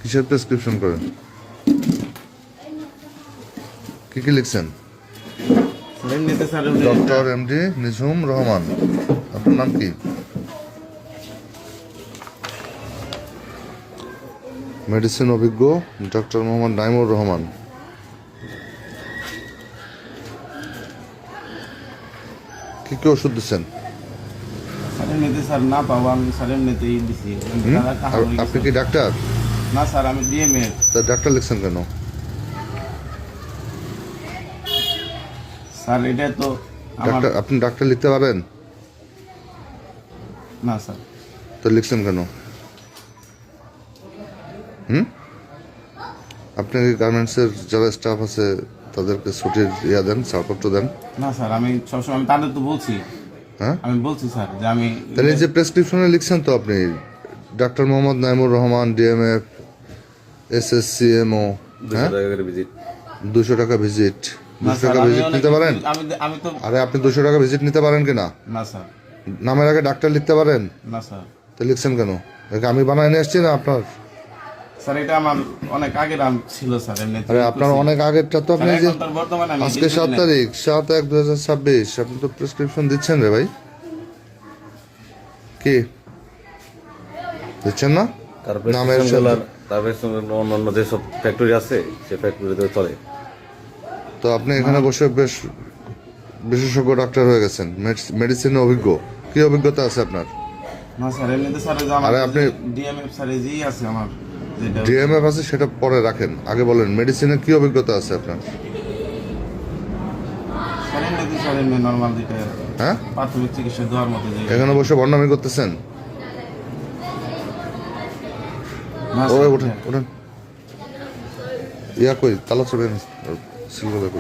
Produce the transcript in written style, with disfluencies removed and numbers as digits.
কিসের প্রেসক্রিপশন করেন? কি কি লিখছেন? এমনিতে স্যার ডক্টর এমডি নিঝুম রহমান। আপনার নাম কি? মেডিসিন অভিজ্ঞ ডক্টর মোহাম্মদ নাইমুর রহমান। কি কি ওষুধ দিচ্ছেন? স্যার এমনিতে স্যার না পাবো আমি স্যার এমনিতেই দিছি। আপনি কি ডাক্তার? না স্যার আমি ডিএমএ। তা ডাক্তার লিখছেন কেন? স্যার এটা তো আমার ডাক্তার, আপনি ডাক্তার লিখতে পারেন? না স্যার। তো লিখছেন কেন? আপনি গার্মেন্টসের যারা স্টাফ আছে তাদেরকে ছুটির ইয়া দেন, ছাড়পত্র দেন? না স্যার আমি সবসময় আমি তাদের তো বলছি। হ্যাঁ, আমি বলছি স্যার যে আমি তাহলে এই যে প্রেসক্রিপশনে লিখছেন তো আপনি ডাক্তার মোহাম্মদ নাইমুর রহমান ডিএমএফ এসএসসিএমও, হ্যাঁ, 200 টাকা ভিজিট। না 200 স্যার টাকা আমি ভিজিট অনেক নিতে পারেন? আমি আমি তো আরে আপনি 200 টাকা ভিজিট নিতে পারেন কিনা? না স্যার। নামের আগে ডাক্তার লিখতে পারেন? না স্যার। তো লিখছেন কেন? এটা আমি বানায় নিয়ে আসছি না আপনার? স্যার এটা আমার অনেক আগের নাম ছিল স্যার এমনিতে। আরে আপনার অনেক আগেরটা তো আপনি স্যার, যে এখন তো বর্তমানে আমি আজকে দিতে 7 দিই না। তারিখ 7/1/2026 আপনি তো প্রেসক্রিপশন দিচ্ছেন রে ভাই। কি দিচ্ছেন না? নামের সাথে- তারপরে অন্যান্য যেসব ফ্যাক্টরি আছে সে ফ্যাক্টরিতে চলে। তো আপনি এখানে বসে বেশ বিশেষজ্ঞ ডাক্তার হয়ে গেছেন, মেডিসিনে অভিজ্ঞ। কি অভিজ্ঞতা আছে আপনার? না স্যার এমনিতে স্যার ওই যে আমার আরে আপনি- ডিএমএফ স্যার জি আছে আমার যেটা ডিএমএফ আছে সেটা পরে রাখেন, আগে বলেন মেডিসিনে কি অভিজ্ঞতা আছে আপনার? স্যার এমনিতে স্যার এমনি নর্মাল যেটা হ্যাঁ, প্রাথমিক চিকিৎসা দেওয়ার মতো যে এখানে বসে বর্ণামি করতেছেন? না ওই স্যার, ওঠেন ওঠেন। ইয়া কই তালা চড়েন সিলভার কই?